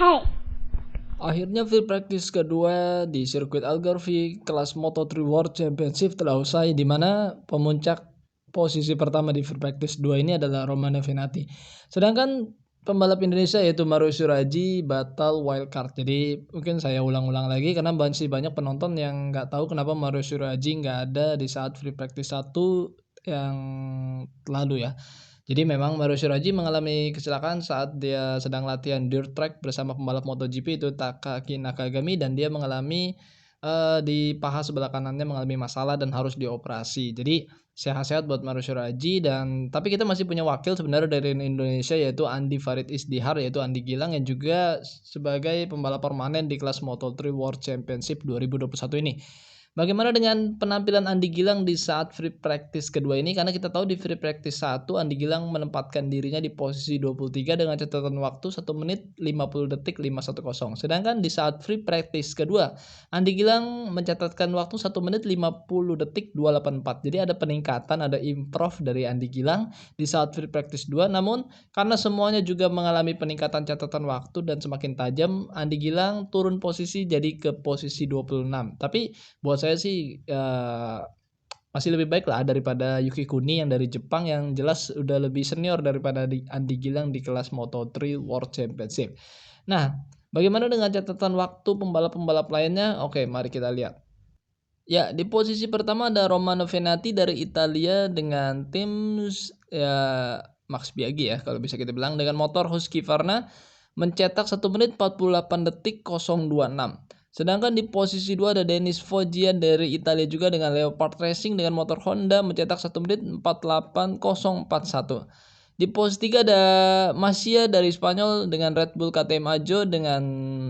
Hai. Akhirnya free practice kedua di sirkuit Algarve kelas Moto3 World Championship telah usai, di mana pemuncak posisi pertama di free practice 2 ini adalah Romano Fenati. Sedangkan pembalap Indonesia yaitu Mario Suraji batal wildcard. Jadi mungkin saya ulang-ulang lagi karena masih banyak penonton yang nggak tahu kenapa Mario Suraji nggak ada di saat free practice 1 yang lalu ya. Jadi memang Mario Shiraji mengalami kecelakaan saat dia sedang latihan dirt track bersama pembalap MotoGP itu Takaki Nakagami, dan dia mengalami di paha sebelah kanannya mengalami masalah dan harus dioperasi. Jadi sehat-sehat buat Mario Shiraji, dan tapi kita masih punya wakil sebenarnya dari Indonesia yaitu Andi Farid Isdihar, yaitu Andi Gilang yang juga sebagai pembalap permanen di kelas Moto3 World Championship 2021 ini. Bagaimana dengan penampilan Andi Gilang di saat free practice kedua ini? Karena kita tahu di free practice 1 Andi Gilang menempatkan dirinya di posisi 23 dengan catatan waktu 1 menit 50 detik 510. Sedangkan di saat free practice kedua Andi Gilang mencatatkan waktu 1 menit 50 detik 284. Jadi ada peningkatan, ada improve dari Andi Gilang di saat free practice 2. Namun karena semuanya juga mengalami peningkatan catatan waktu dan semakin tajam, Andi Gilang turun posisi jadi ke posisi 26. Tapi buat saya sih masih lebih baik lah daripada Yuki Kuni yang dari Jepang, yang jelas udah lebih senior daripada Andi Gilang di kelas Moto3 World Championship. Nah, bagaimana dengan catatan waktu pembalap-pembalap lainnya? Oke, mari kita lihat. Ya, di posisi pertama ada Romano Fenati dari Italia dengan tim ya Max Biaggi ya kalau bisa kita bilang, dengan motor Husqvarna mencetak 1 menit 48 detik 026. Sedangkan di posisi 2 ada Denis Foggia dari Italia juga dengan Leopard Racing dengan motor Honda mencetak 1 menit 48041. Di posisi 3 ada Masia dari Spanyol dengan Red Bull KTM Ajo dengan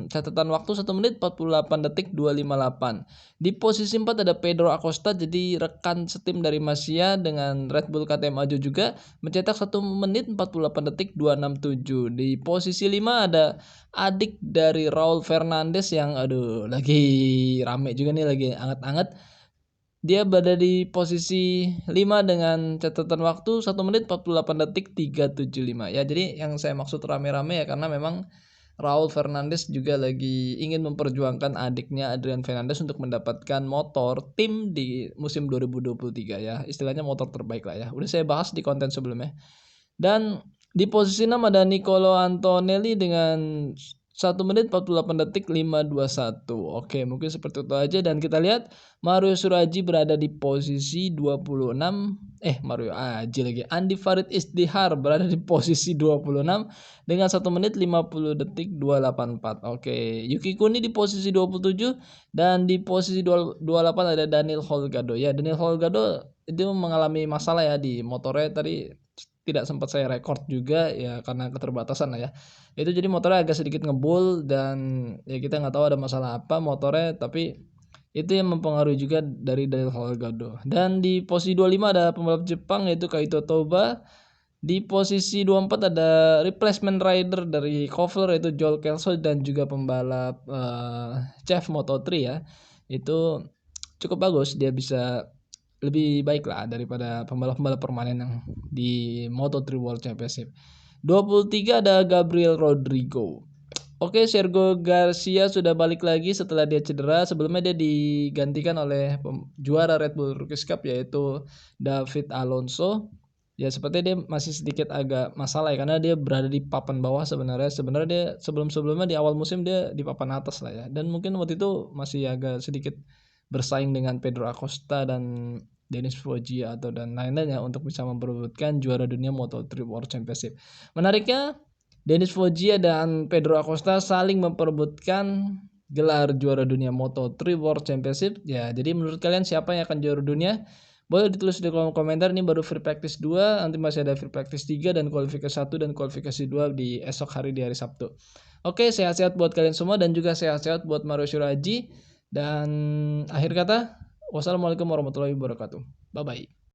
catatan waktu 1 menit 48 detik 258. Di posisi 4 ada Pedro Acosta, jadi rekan setim dari Masia dengan Red Bull KTM Ajo juga mencetak 1 menit 48 detik 267. Di posisi 5 ada adik dari Raul Fernandez yang lagi rame juga nih, lagi anget-anget. Dia berada di posisi 5 dengan catatan waktu 1 menit 48 detik 375. Ya, jadi yang saya maksud rame-rame ya karena memang Raul Fernandez juga lagi ingin memperjuangkan adiknya Adrian Fernandez untuk mendapatkan motor tim di musim 2023 ya. Istilahnya motor terbaik lah ya. Udah saya bahas di konten sebelumnya. Dan di posisi 6 ada Nicolo Antonelli dengan 1 menit 48 detik 521. Oke, mungkin seperti itu aja, dan kita lihat Mario Suraji berada di posisi 26. Mario Aji lagi. Andi Farid Isdihar berada di posisi 26 dengan 1 menit 50 detik 284. Oke, Yuki Kuni di posisi 27, dan di posisi 28 ada Daniel Holgado. Ya, Daniel Holgado itu mengalami masalah ya di motornya tadi, tidak sempat saya record juga ya karena keterbatasan lah ya. Itu jadi motornya agak sedikit ngebul, dan ya kita nggak tahu ada masalah apa motornya, tapi itu yang mempengaruhi juga dari Daniel Holgado. Dan di posisi 25 ada pembalap Jepang yaitu Kaito Toba. Di posisi 24 ada replacement rider dari Kovler yaitu Joel Kelso, dan juga pembalap Chef Moto3 ya. Itu cukup bagus, dia bisa lebih baik lah daripada pembalap-pembalap permanen yang di Moto3 World Championship. 23 ada Gabriel Rodrigo. Oke, Sergio Garcia sudah balik lagi setelah dia cedera. Sebelumnya dia digantikan oleh juara Red Bull Rookies Cup yaitu David Alonso. Ya, sepertinya dia masih sedikit agak masalah ya karena dia berada di papan bawah sebenarnya. Sebenarnya dia sebelum-sebelumnya di awal musim dia di papan atas lah ya. Dan mungkin waktu itu masih agak sedikit bersaing dengan Pedro Acosta dan Denis Foggia dan lain-lainnya untuk bisa memperebutkan juara dunia Moto3 World Championship. Menariknya, Denis Foggia dan Pedro Acosta saling memperebutkan gelar juara dunia Moto3 World Championship. Ya, jadi menurut kalian siapa yang akan juara dunia? Boleh ditulis di kolom komentar. Ini baru free practice 2, nanti masih ada free practice 3 dan kualifikasi 1 dan kualifikasi 2 di esok hari, di hari Sabtu. Oke, sehat-sehat buat kalian semua dan juga sehat-sehat buat Mario Shiraji. Dan akhir kata, wassalamualaikum warahmatullahi wabarakatuh. Bye-bye.